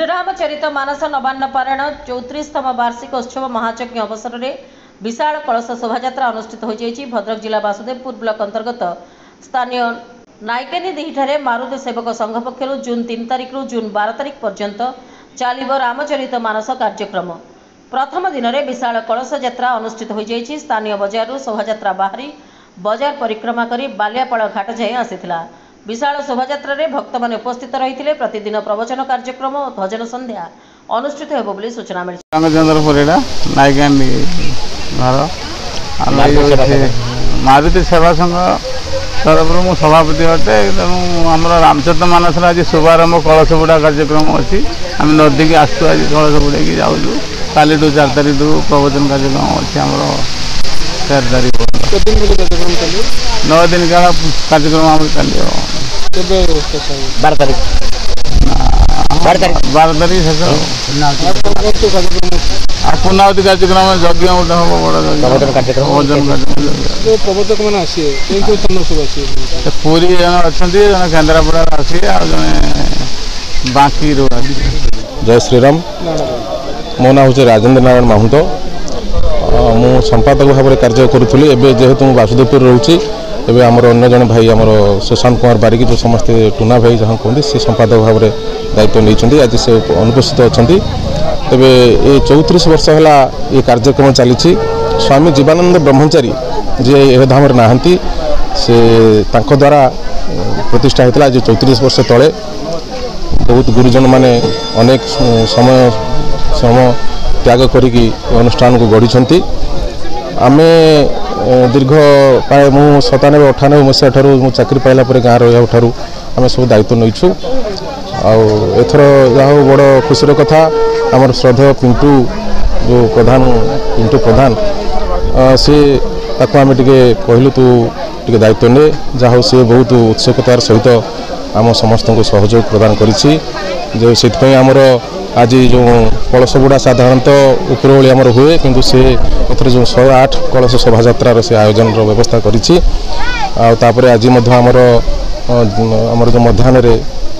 श्रीरामचरित मानस नवान्न पारायण 34तम वार्षिक उत्सव महायज्ञ अवसर में विशाल कलश शोभायात्रा अनुष्ठित हो भद्रक जिला वासुदेवपुर ब्लॉक अंतर्गत स्थानीय नायकेनी दीठारे मारुति सेवक संघ पक्षर जून 3 तारिख रु जून 12 तारिख पर्यंत चलिब रामचरित मानस कार्यक्रम। प्रथम दिन में विशाल कलश यात्रा अनुष्ठित हो स्थानीय बजार शोभायात्रा बाहरी बजार परिक्रमा कर बालियापाड़ घाट जाए आसीथिला। विशाल शोभायात्रा रे भक्त माने उपस्थित रही प्रतिदिन प्रवचन कार्यक्रम और भजन संध्या अनुष्ठित हो बोली सूचना मिली। रामचंद्र परिडा नायकानी घर मारुति सेवा संघ तरफ मु सभापति अटे। तेणु आम रामचरित मानस आज शुभारंभ कलश बुड़ा कार्यक्रम अच्छी आम नदी की आसू आज कलश बुड़े जाऊँ काली 4 तारिख प्रवचन कार्यक्रम अच्छी आम 4 तारिख 9 दिन काल कार्यक्रम आम चलो 12 तारिख 12 तारिख शेष पूर्णावती कार्यक्रम यज्ञ गोटे हम बड़ प्रवर्तक मैंने पूरी जन अच्छा जन केन्द्रापड़ा आसी बाकी जय श्रीराम। मो ना हूँ राजेन्द्र नारायण माहुंत मु संपादक भाव में कार्य करूँ। एवं जेहेतु मुझे वासुदेवपुर रोचे एवं आमर अन्य जन भाई आमर सुशांत कुमार बारिक जो समस्ते टूना भाई जहाँ कहते सी संपादक भाव में दायित्व नहीं आज से अनुपस्थित अच्छा। तेरे ये 34 वर्ष है ये कार्यक्रम चली स्वामी जीवानंद ब्रह्मचारी जी ए धाम नहांती से द्वारा प्रतिष्ठा होता आज 34 वर्ष तले बहुत गुरुजन माने अनेक समय त्याग करी अनुष्ठान को गढ़ी आम दीर्घ प्राय मु 97-98 मसीहा ठारू चाकरी पाइला गाँव रहा आम सब दायित्व नहींचु। आथर जहाँ बड़ खुशी कथा आमर श्रद्धेय पिंटू जो प्रधान पिंटू प्रधान सी आम कहलु तू टे दायित्व ने जहाँ सी बहुत उत्सुकतार सहित आम समस्त को सहयोग प्रदान करी आमर आज जो कलश बुड़ा साधारणतः उपरओली आमर हुए किंतु से एथर जो 108 कलश शोभायात्रा से आयोजन व्यवस्था करिछि। तापर आज आमर जो मध्याह्न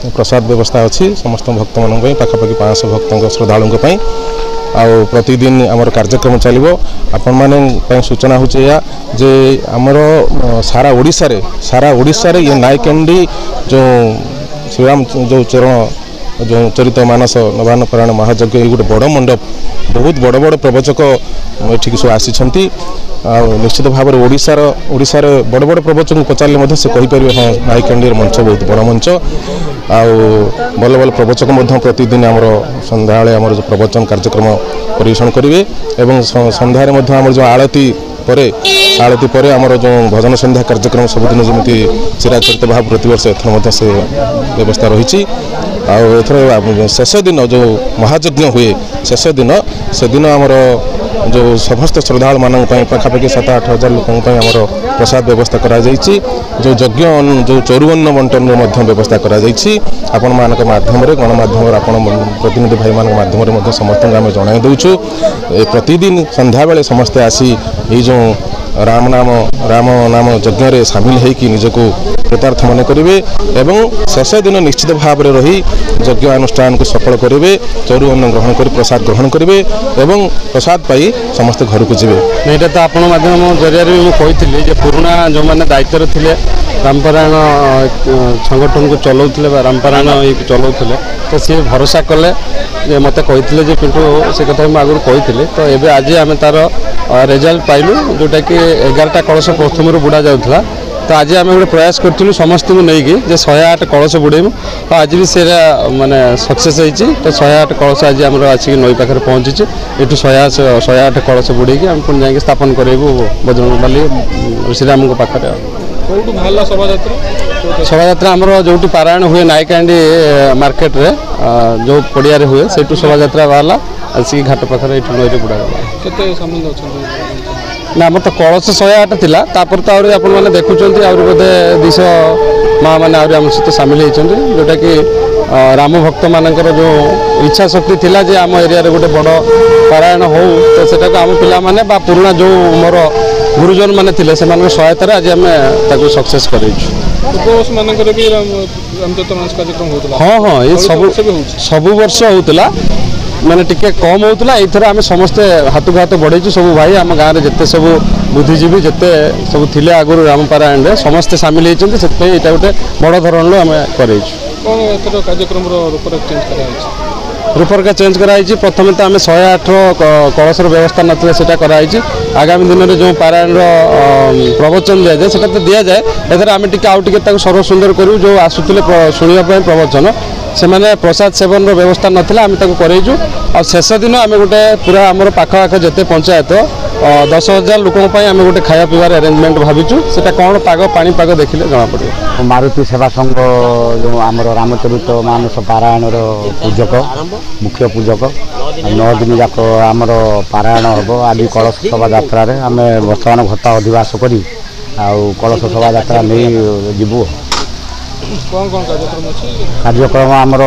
प्रसाद व्यवस्था अच्छी समस्त भक्त मान पाखापाखि 500 भक्तों श्रद्धालुओं आउ प्रतिदिन आमर कार्यक्रम चलो। आपण माने सूचना हो जे आमर सारा ओडिशा रे ये नायकेंडी जो श्रीराम जो चरण जो चरित मानस नवान्न पारायण महायज्ञ ये गोटे बड़ मंडप बहुत बड़ बड़ प्रवचक ये सब आसी निश्चित भाव में ओडिशार बड़ बड़ प्रवचक पचारे से कहीपर हाँ नायकेंडी मंच बहुत बड़ मंच आल बल प्रवचक प्रतिदिन आमर संध्या आमर जो प्रवचन कार्यक्रम परिवेषण करेंगे और संध्यारे आमर जो आरती पर आमर जो भजन संध्या कार्यक्रम सबुदिन जमी चिराचरित भाव प्रतिवर्ष एथर से व्यवस्था रही। आथर शेष दिन जो महायज्ञ हुए शेष दिन से दिन आमर जो समस्त श्रद्धालु मान पाखापाखि 7-8 हजार लोकों आमर प्रसाद व्यवस्था करा जो यज्ञ जो चोरुअन्न बंटन व्यवस्था करा आपण मान माध्यम गणमाध्यम आपण प्रतिनिधि भाई मान माध्यम समस्त आम जन दूचु। प्रतिदिन संध्या बेले समस्ते आसी ये जो राम नाम यज्ञ रे सामिल होकर निजको कृतार्थ मन करेंगे एवं शेष दिन निश्चित भाव में रही यज्ञ अनुष्ठान को सफल करेंगे। चौरु अन्न ग्रहण कर प्रसाद ग्रहण करेंगे एवं प्रसाद पाई समस्त घर को जी। यहाँ तो आपण माध्यम जरिया मुझे पुराना जो मैंने दायित्व थे रामपारायण संगठन को चलाऊे रामपारायण चलाऊे तो सी भरोसा कले मत कही पिंटू से कथा मुझे आगुरी कही तो ये आज आम तार रिजल्ट पाइलु जोटा कि 11टा कलश प्रथम बुड़ा जाऊला। तो आज आम गोटे प्रयास करूँ समस्त को लेकिन 108 कलश बुड़ेमु तो आज भी से माने सक्सेस होती। तो 108 कलश आज आम आसिक नई पाखे पहुँची ये 108 कलश बुड़े आम पुणी जा स्थापन करूँ बजरंगबली श्रीराम पाखे। शोभायात्रा आमर जो पारायण हुए नायकांडी मार्केट रे जो पड़िया हुए से शोभायात्रा बाहर आसिक घाट पाखे नई बुड़ा ना आम तो कलश 108 थिला तापर तो आउरी आपण माने देखुचंती आउरी बोधे 200 माँ मैंने आउरी आम सहित सामिल होती जोटा कि राम भक्त मानकर जो इच्छा शक्ति थिला जे आम एरिया रे गोटे बड़ पारायण हो तो सेटा को आम पिला माने बा पुराना जो मोर गुरुजन माने थिले से सहायता आज आम सक्सेस करेछु। ପୂର୍ବ ବର୍ଷ ମାନଙ୍କରେ ବି ରାମଚରିତ ମାନସ କାର୍ଯ୍ୟକ୍ରମ ହେଉଥିଲା। हाँ हाँ ये ଚଳିତ सब ବର୍ଷ ବି ହଉଛି। सब वर्ष होता ମାନେ ଟିକେ କମ୍ ହେଉଥିଲା। ଏଇଥର ଆମେ ସମସ୍ତେ ହାତକୁ ହାତ ବଢ଼େଇଛୁ। ସବୁ ଭାଇ ଆମ ଗାଁରେ ଯେତେ ସବୁ ବୁଦ୍ଧିଜୀବୀ ଯେତେ ସବୁ ଥିଲେ ଆଗରୁ ରାମପାରାୟଣରେ ସମସ୍ତେ ସାମିଲ ହେଇଛନ୍ତି। ସେଥିପାଇଁ ଏଇଟା ଗୋଟେ ବଡ଼ ଧରଣର ଆମେ କରେଇଛୁ। କ'ଣ ଏଥର କାର୍ଯ୍ୟକ୍ରମର ରୂପରେଖ ଚେଞ୍ଜ କରାଯାଇଛି? ରୂପରେଖା ଚେଞ୍ଜ କରାଯାଇଛି। ପ୍ରଥମେ ତ ଆମେ 108 କଳସର ବ୍ୟବସ୍ଥା ନଥିଲା, ସେଟା କରାଯାଇଛି। ଆଗାମୀ ଦିନରେ ଯେଉଁ ପାରାୟଣର ପ୍ରବଚନ ଦିଆଯାଏ ସେଟା ତ ଦିଆଯାଏ। ଏଥର ଆମେ ଟିକେ ଆଉ ଟିକେ ତାକୁ ସର୍ବସୁନ୍ଦର କରିବୁ। ଯେଉଁ ଆସୁଥିଲେ ଶୁଣିବା ପାଇଁ ପ୍ରବଚନ ସେମାନେ ପ୍ରସାଦ ସେବନର ବ୍ୟବସ୍ଥା ନଥିଲା, ଆମେ ତାକୁ କରେଇଛୁ। ଆଉ ଶେଷ ଦିନ ଆମେ ଗୋଟେ ପୁରା ଆମର ପାଖଆଖ ଯେତେ ପଞ୍ଚାୟତ 10,000 ଲୋକଙ୍କ ପାଇଁ ଆମେ ଗୋଟେ ଖାଇବା ପିଇବାର ଆରେଞ୍ଜମେଣ୍ଟ ଭାବିଛୁ। ସେଟା କ'ଣ ପାଣିପାଗ ଦେଖିଲେ ଜଣାପଡ଼ିବ। ମାରୁତି ସେବା ସଂଘ ଯେଉଁ ଆମର ରାମଚରିତ ମାନସ ପାରାୟଣର ପୂଜକ ମୁଖ୍ୟ ପୂଜକ 9 ଦିନ ଯାକ ଆମର ପାରାୟଣ ହେବ। ଆଜି କଳସ ଶୋଭାଯାତ୍ରାରେ ଆମେ ବର୍ତ୍ତମାନ ଘଟା ଅଧିବାସ କରି ଆଉ କଳସ ଶୋଭାଯାତ୍ରା ନେଇ ଯିବୁ। କ'ଣ କାର୍ଯ୍ୟକ୍ରମ ଅଛି? କାର୍ଯ୍ୟକ୍ରମ ଆମର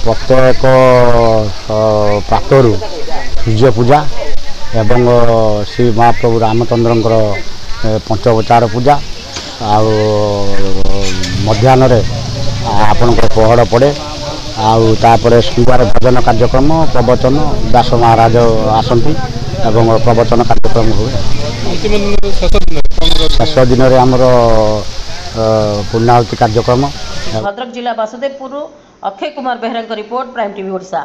ପ୍ରତ୍ୟେକ ପ୍ରାତରୁ ସୂର୍ଯ୍ୟ ପୂଜା ଏବଂ ଶ୍ରୀ ମହାପ୍ରଭୁ ରାମଚନ୍ଦ୍ରଙ୍କର ପଞ୍ଚବଚାର ପୂଜା ଆଉ ମଧ୍ୟାହ୍ନରେ ଆପଣଙ୍କର ପହଡ଼ ପଡ଼େ। ଆଉ ତାପରେ ସନ୍ଧ୍ୟାରେ ଭଜନ କାର୍ଯ୍ୟକ୍ରମ ପ୍ରବଚନ ଦାସ ମହାରାଜ ଆସନ୍ତି ଏବଂ ପ୍ରବଚନ କାର୍ଯ୍ୟକ୍ରମ ହୁଏ। ଅନ୍ତିମ ଦିନରେ ଶେଷ ଦିନରେ ଆମର ପୂର୍ଣ୍ଣାହୁତି କାର୍ଯ୍ୟକ୍ରମ। ଭଦ୍ରକ ଜିଲ୍ଲା ବାସୁଦେବପୁରରୁ ଅକ୍ଷୟ କୁମାର ବେହେରାଙ୍କ ରିପୋର୍ଟ, ପ୍ରାଇମ୍ ଟିଭି ଓଡ଼ିଶା।